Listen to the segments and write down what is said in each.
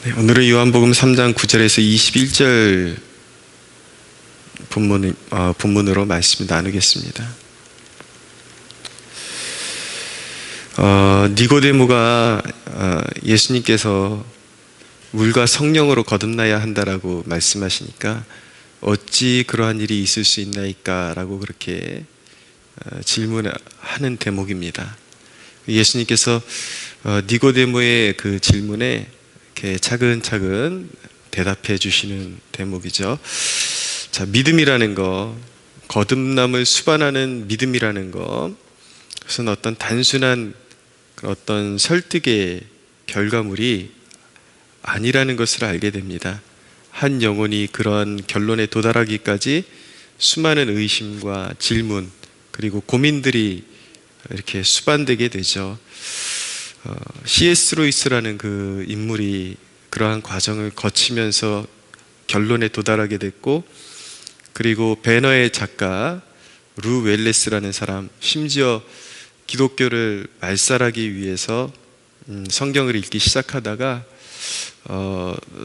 네, 오늘은 요한복음 3장 9절에서 21절 본문으로 말씀 나누겠습니다. 니고데모가 예수님께서 물과 성령으로 거듭나야 한다라고 말씀하시니까 어찌 그러한 일이 있을 수 있나이까 라고 그렇게 질문하는 대목입니다. 예수님께서 니고데모의 그 질문에 이렇게 차근차근 대답해 주시는 대목이죠. 자, 믿음이라는 거, 거듭남을 수반하는 믿음이라는 거, 그것은 어떤 단순한 어떤 설득의 결과물이 아니라는 것을 알게 됩니다. 한 영혼이 그런 결론에 도달하기까지 수많은 의심과 질문 그리고 고민들이 이렇게 수반되게 되죠. C.S. 루이스라는 그 인물이 그러한 과정을 거치면서 결론에 도달하게 됐고, 그리고 배너의 작가 루 웰레스라는 사람, 심지어 기독교를 말살하기 위해서 성경을 읽기 시작하다가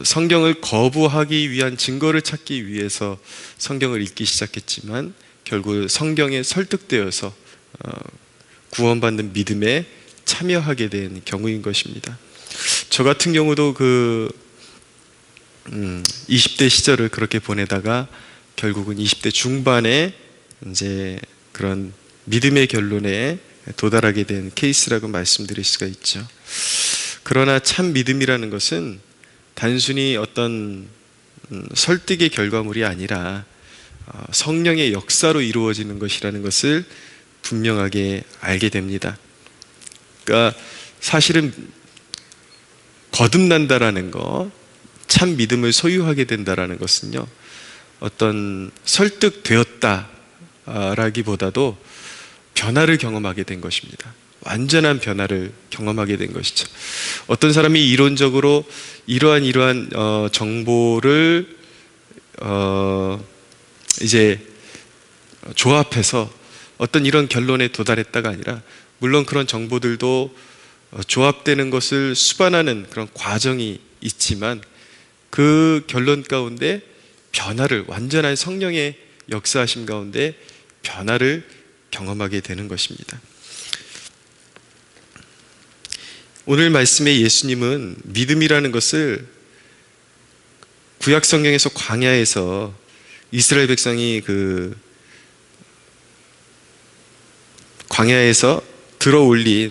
성경을 거부하기 위한 증거를 찾기 위해서 성경을 읽기 시작했지만 결국 성경에 설득되어서 구원받는 믿음에 참여하게 된 경우인 것입니다. 저 같은 경우도 20대 시절을 그렇게 보내다가 결국은 20대 중반에 이제 그런 믿음의 결론에 도달하게 된 케이스라고 말씀드릴 수가 있죠. 그러나 참 믿음이라는 것은 단순히 어떤 설득의 결과물이 아니라 성령의 역사로 이루어지는 것이라는 것을 분명하게 알게 됩니다. 그러니까 사실은 거듭난다라는 거, 참 믿음을 소유하게 된다라는 것은요, 어떤 설득되었다라기보다도 변화를 경험하게 된 것입니다. 완전한 변화를 경험하게 된 것이죠. 어떤 사람이 이론적으로 이러한 정보를 이제 조합해서 어떤 이런 결론에 도달했다가 아니라, 물론 그런 정보들도 조합되는 것을 수반하는 그런 과정이 있지만 그 결론 가운데 변화를, 완전한 성령의 역사하심 가운데 변화를 경험하게 되는 것입니다. 오늘 말씀에 예수님은 믿음이라는 것을 구약 성경에서 광야에서 이스라엘 백성이 광야에서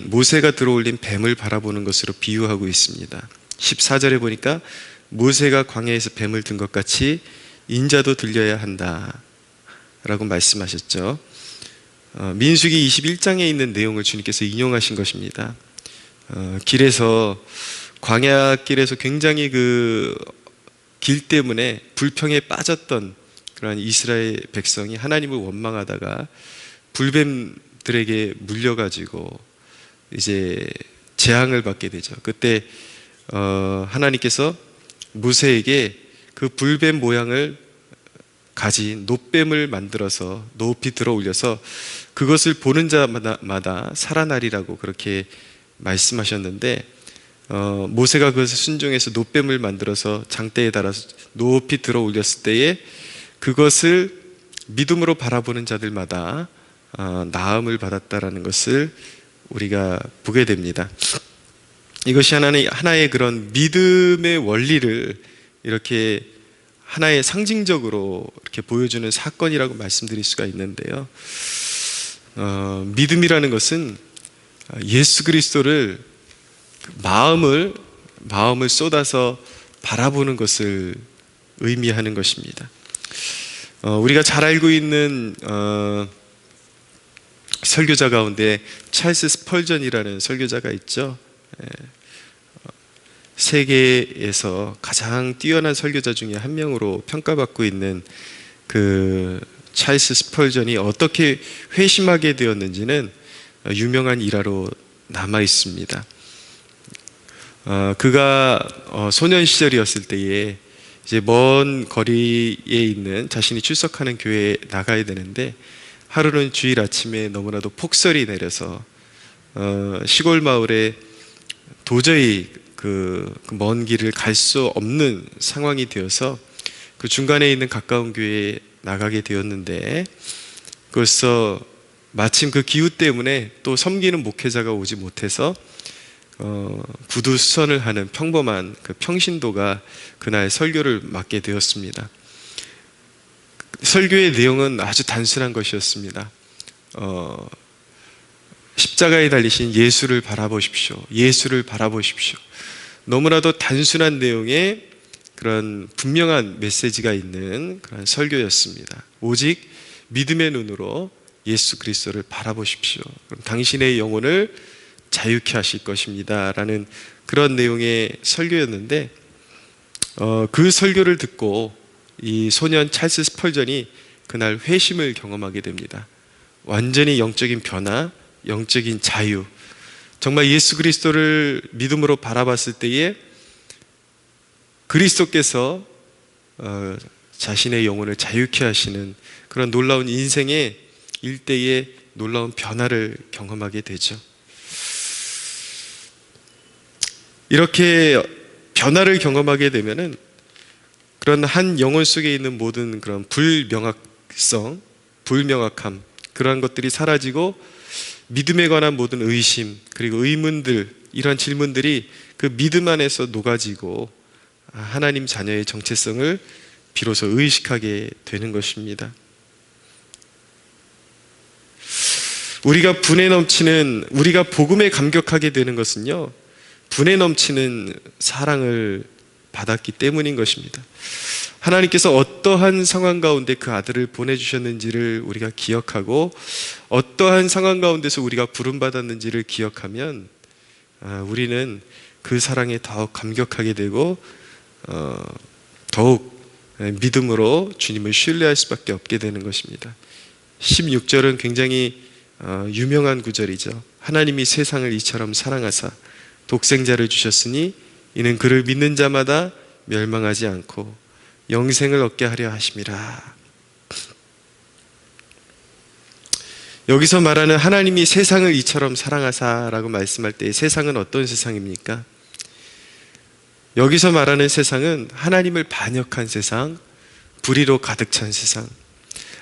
모세가 들어올린 뱀을 바라보는 것으로 비유하고 있습니다. 14절에 보니까 모세가 광야에서 뱀을 든 것 같이 인자도 들려야 한다 라고 말씀하셨죠. 민수기 21장에 있는 내용을 주님께서 인용하신 것입니다. 광야길에서 굉장히 길 때문에 불평에 빠졌던 그런 이스라엘 백성이 하나님을 원망하다가 불뱀들에게 물려가지고 이제 재앙을 받게 되죠. 그때 하나님께서 모세에게 그 불뱀 모양을 가진 놋뱀을 만들어서 높이 들어 올려서 그것을 보는 자마다 살아나리라고 그렇게 말씀하셨는데, 모세가 그것을 순종해서 놋뱀을 만들어서 장대에 달아서 높이 들어 올렸을 때에 그것을 믿음으로 바라보는 자들마다 나음을 받았다라는 것을 우리가 보게 됩니다. 이것이 하나의 그런 믿음의 원리를 이렇게 하나의 상징적으로 이렇게 보여주는 사건이라고 말씀드릴 수가 있는데요. 믿음이라는 것은 예수 그리스도를 마음을 쏟아서 바라보는 것을 의미하는 것입니다. 우리가 잘 알고 있는 설교자 가운데 찰스 스펄전이라는 설교자가 있죠. 세계에서 가장 뛰어난 설교자 중에 한 명으로 평가받고 있는 그 찰스 스펄전이 어떻게 회심하게 되었는지는 유명한 일화로 남아 있습니다. 그가 소년 시절이었을 때에 이제 먼 거리에 있는 자신이 출석하는 교회에 나가야 되는데, 하루는 주일 아침에 너무나도 폭설이 내려서 시골 마을에 도저히 그 먼 길을 갈 수 없는 상황이 되어서 그 중간에 있는 가까운 교회에 나가게 되었는데, 그래서 마침 그 기후 때문에 또 섬기는 목회자가 오지 못해서 구두 수선을 하는 평범한 그 평신도가 그날 설교를 맡게 되었습니다. 설교의 내용은 아주 단순한 것이었습니다. 십자가에 달리신 예수를 바라보십시오. 예수를 바라보십시오. 너무나도 단순한 내용의 그런 분명한 메시지가 있는 그런 설교였습니다. 오직 믿음의 눈으로 예수 그리스도를 바라보십시오. 그럼 당신의 영혼을 자유케 하실 것입니다. 라는 그런 내용의 설교였는데, 그 설교를 듣고 이 소년 찰스 스펄전이 그날 회심을 경험하게 됩니다. 완전히 영적인 변화, 영적인 자유, 정말 예수 그리스도를 믿음으로 바라봤을 때에 그리스도께서 자신의 영혼을 자유케 하시는 그런 놀라운 인생의 일대의 놀라운 변화를 경험하게 되죠. 이렇게 변화를 경험하게 되면은 그런 한 영혼 속에 있는 모든 그런 불명확성, 불명확함, 그러한 것들이 사라지고 믿음에 관한 모든 의심, 그리고 의문들, 이런 질문들이 그 믿음 안에서 녹아지고 하나님 자녀의 정체성을 비로소 의식하게 되는 것입니다. 우리가 우리가 복음에 감격하게 되는 것은요, 분에 넘치는 사랑을 받았기 때문인 것입니다. 하나님께서 어떠한 상황 가운데 그 아들을 보내주셨는지를 우리가 기억하고, 어떠한 상황 가운데서 우리가 부름받았는지를 기억하면 우리는 그 사랑에 더욱 감격하게 되고 더욱 믿음으로 주님을 신뢰할 수밖에 없게 되는 것입니다. 16절은 굉장히 유명한 구절이죠. 하나님이 세상을 이처럼 사랑하사 독생자를 주셨으니 이는 그를 믿는 자마다 멸망하지 않고 영생을 얻게 하려 하심이라. 여기서 말하는 하나님이 세상을 이처럼 사랑하사라고 말씀할 때 세상은 어떤 세상입니까? 여기서 말하는 세상은 하나님을 반역한 세상, 불의로 가득 찬 세상,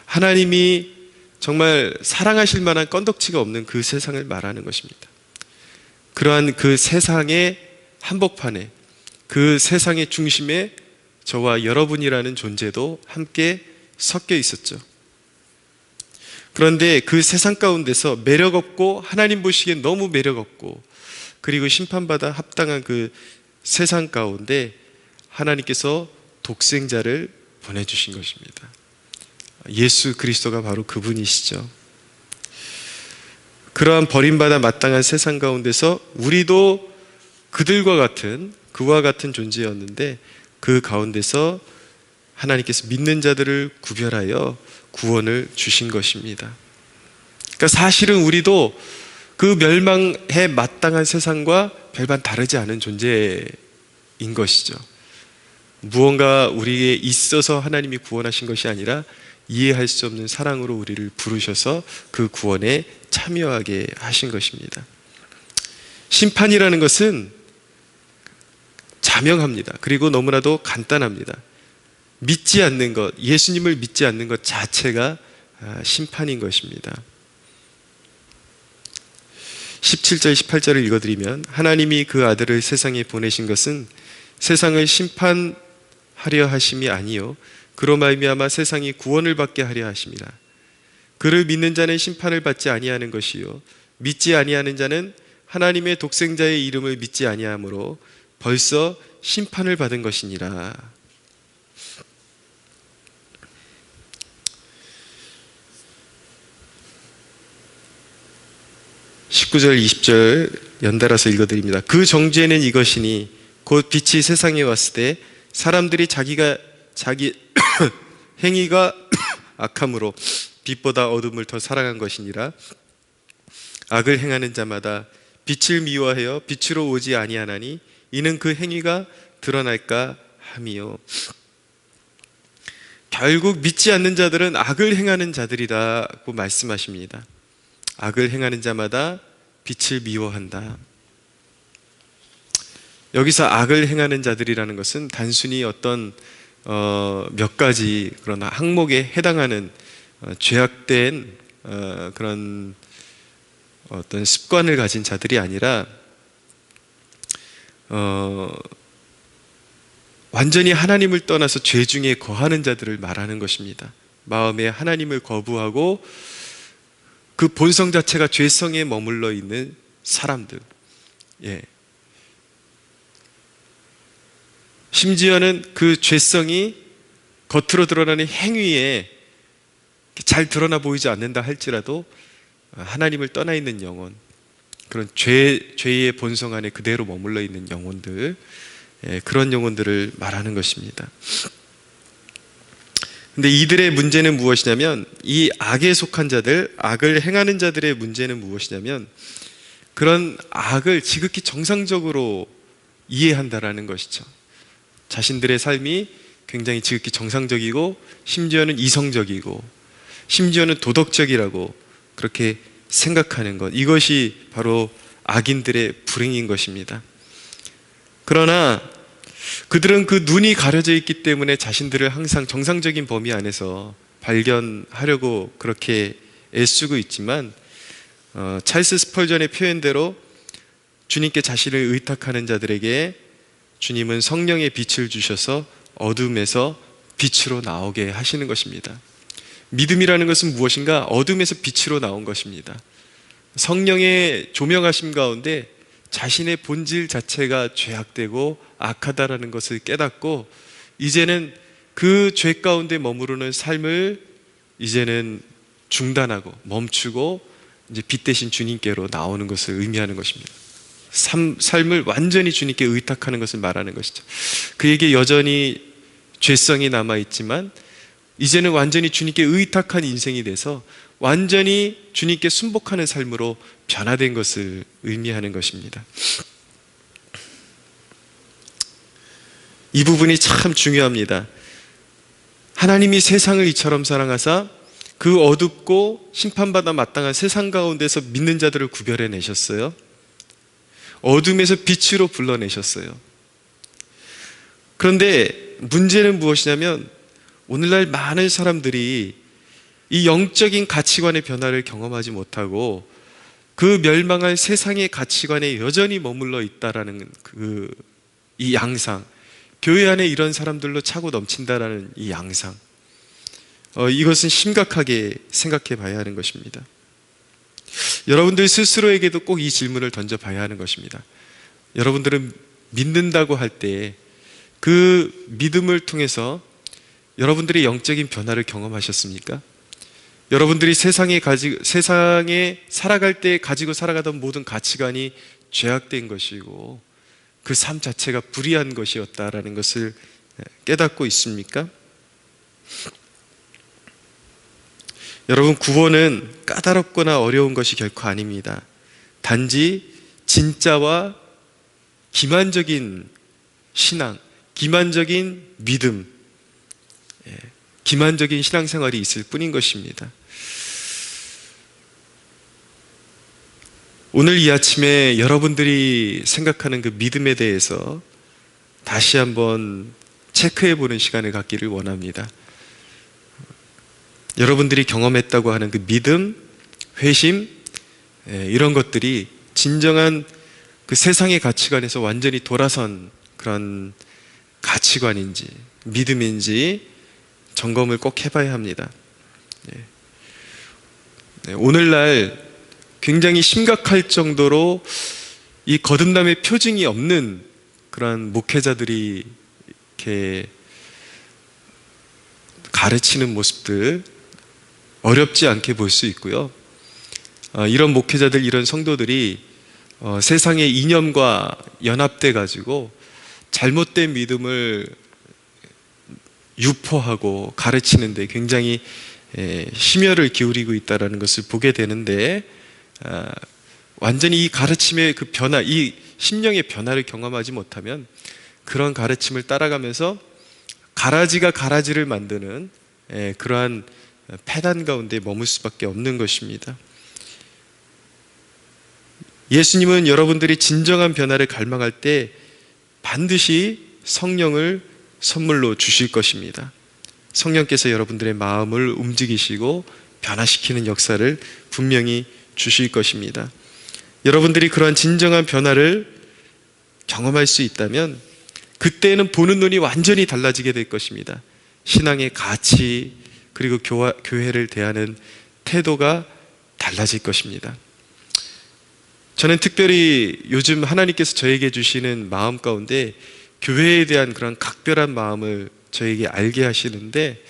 하나님이 정말 사랑하실 만한 건덕지가 없는 그 세상을 말하는 것입니다. 그러한 그 세상의 한복판에, 그 세상의 중심에 저와 여러분이라는 존재도 함께 섞여 있었죠. 그런데 그 세상 가운데서 매력없고 하나님 보시기엔 너무 매력없고 그리고 심판받아 합당한 그 세상 가운데 하나님께서 독생자를 보내주신 것입니다. 예수 그리스도가 바로 그분이시죠. 그러한 버림받아 마땅한 세상 가운데서 우리도 그와 같은 존재였는데 그 가운데서 하나님께서 믿는 자들을 구별하여 구원을 주신 것입니다. 그러니까 사실은 우리도 그 멸망에 마땅한 세상과 별반 다르지 않은 존재인 것이죠. 무언가 우리에 있어서 하나님이 구원하신 것이 아니라 이해할 수 없는 사랑으로 우리를 부르셔서 그 구원에 참여하게 하신 것입니다. 심판이라는 것은 자명합니다. 그리고 너무나도 간단합니다. 믿지 않는 것, 예수님을 믿지 않는 것 자체가 심판인 것입니다. 17절, 18절을 읽어드리면 하나님이 그 아들을 세상에 보내신 것은 세상을 심판하려 하심이 아니요 그로 말미암아 세상이 구원을 받게 하려 하심이라. 그를 믿는 자는 심판을 받지 아니하는 것이요 믿지 아니하는 자는 하나님의 독생자의 이름을 믿지 아니하므로 벌써 심판을 받은 것이니라. 19절 20절 연달아서 읽어드립니다. 그 정죄는 이것이니 곧 빛이 세상에 왔을 때 사람들이 자기 행위가 악함으로 빛보다 어둠을 더 사랑한 것이니라. 악을 행하는 자마다 빛을 미워하여 빛으로 오지 아니하나니 이는 그 행위가 드러날까 함이요. 결국 믿지 않는 자들은 악을 행하는 자들이라고 말씀하십니다. 악을 행하는 자마다 빛을 미워한다. 여기서 악을 행하는 자들이라는 것은 단순히 어떤 몇 가지 그런 항목에 해당하는 죄악된 그런 어떤 습관을 가진 자들이 아니라 완전히 하나님을 떠나서 죄 중에 거하는 자들을 말하는 것입니다. 마음에 하나님을 거부하고 그 본성 자체가 죄성에 머물러 있는 사람들. 예. 심지어는 그 죄성이 겉으로 드러나는 행위에 잘 드러나 보이지 않는다 할지라도 하나님을 떠나 있는 영혼, 그런 죄의 본성 안에 그대로 머물러 있는 영혼들, 그런 영혼들을 말하는 것입니다. 근데 이들의 문제는 무엇이냐면, 이 악에 속한 자들, 악을 행하는 자들의 문제는 무엇이냐면, 그런 악을 지극히 정상적으로 이해한다라는 것이죠. 자신들의 삶이 굉장히 지극히 정상적이고, 심지어는 이성적이고, 심지어는 도덕적이라고 그렇게 생각하는 것, 이것이 바로 악인들의 불행인 것입니다. 그러나 그들은 그 눈이 가려져 있기 때문에 자신들을 항상 정상적인 범위 안에서 발견하려고 그렇게 애쓰고 있지만, 찰스 스펄전의 표현대로 주님께 자신을 의탁하는 자들에게 주님은 성령의 빛을 주셔서 어둠에서 빛으로 나오게 하시는 것입니다. 믿음이라는 것은 무엇인가? 어둠에서 빛으로 나온 것입니다. 성령의 조명하심 가운데 자신의 본질 자체가 죄악되고 악하다라는 것을 깨닫고, 이제는 그 죄 가운데 머무르는 삶을 이제는 중단하고 멈추고 이제 빛 대신 주님께로 나오는 것을 의미하는 것입니다. 삶을 완전히 주님께 의탁하는 것을 말하는 것이죠. 그에게 여전히 죄성이 남아있지만 이제는 완전히 주님께 의탁한 인생이 돼서 완전히 주님께 순복하는 삶으로 변화된 것을 의미하는 것입니다. 이 부분이 참 중요합니다. 하나님이 세상을 이처럼 사랑하사 그 어둡고 심판받아 마땅한 세상 가운데서 믿는 자들을 구별해 내셨어요. 어둠에서 빛으로 불러내셨어요. 그런데 문제는 무엇이냐면, 오늘날 많은 사람들이 이 영적인 가치관의 변화를 경험하지 못하고 그 멸망할 세상의 가치관에 여전히 머물러 있다라는 이 양상, 교회 안에 이런 사람들로 차고 넘친다라는 이 양상, 이것은 심각하게 생각해 봐야 하는 것입니다. 여러분들 스스로에게도 꼭 이 질문을 던져 봐야 하는 것입니다. 여러분들은 믿는다고 할 때 그 믿음을 통해서 여러분들이 영적인 변화를 경험하셨습니까? 여러분들이 세상에 살아갈 때 가지고 살아가던 모든 가치관이 죄악된 것이고 그 삶 자체가 불의한 것이었다라는 것을 깨닫고 있습니까? 여러분, 구원은 까다롭거나 어려운 것이 결코 아닙니다. 단지 진짜와 기만적인 신앙, 기만적인 믿음, 기만적인 신앙생활이 있을 뿐인 것입니다. 오늘 이 아침에 여러분들이 생각하는 그 믿음에 대해서 다시 한번 체크해 보는 시간을 갖기를 원합니다. 여러분들이 경험했다고 하는 그 믿음, 회심, 이런 것들이 진정한 그 세상의 가치관에서 완전히 돌아선 그런 가치관인지 믿음인지 점검을 꼭 해봐야 합니다. 오늘날 굉장히 심각할 정도로 이 거듭남의 표징이 없는 그런 목회자들이 이렇게 가르치는 모습들 어렵지 않게 볼 수 있고요. 이런 목회자들, 이런 성도들이 세상의 이념과 연합돼 가지고 잘못된 믿음을 유포하고 가르치는데 굉장히 심혈을 기울이고 있다는 것을 보게 되는데, 완전히 이 가르침의 그 변화, 이 심령의 변화를 경험하지 못하면 그런 가르침을 따라가면서 가라지가 가라지를 만드는 그러한 패단 가운데 머물 수밖에 없는 것입니다. 예수님은 여러분들이 진정한 변화를 갈망할 때 반드시 성령을 선물로 주실 것입니다. 성령께서 여러분들의 마음을 움직이시고 변화시키는 역사를 분명히 주실 것입니다. 여러분들이 그러한 진정한 변화를 경험할 수 있다면 그때는 보는 눈이 완전히 달라지게 될 것입니다. 신앙의 가치, 그리고 교회를 대하는 태도가 달라질 것입니다. 저는 특별히 요즘 하나님께서 저에게 주시는 마음 가운데 교회에 대한 그런 각별한 마음을 저에게 알게 하시는데,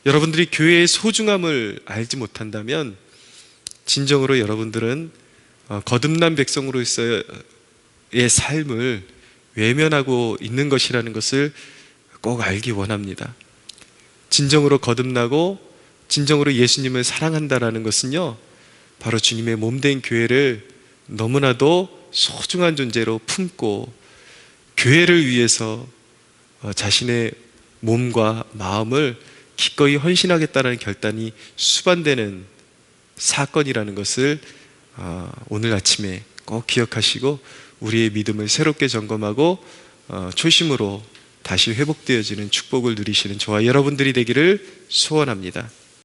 여러분들이 교회의 소중함을 알지 못한다면 진정으로 여러분들은 거듭난 백성으로서의 삶을 외면하고 있는 것이라는 것을 꼭 알기 원합니다. 진정으로 거듭나고 진정으로 예수님을 사랑한다라는 것은요, 바로 주님의 몸된 교회를 너무나도 소중한 존재로 품고 교회를 위해서 자신의 몸과 마음을 기꺼이 헌신하겠다는 결단이 수반되는 사건이라는 것을 오늘 아침에 꼭 기억하시고 우리의 믿음을 새롭게 점검하고 초심으로 다시 회복되어지는 축복을 누리시는 저와 여러분들이 되기를 소원합니다.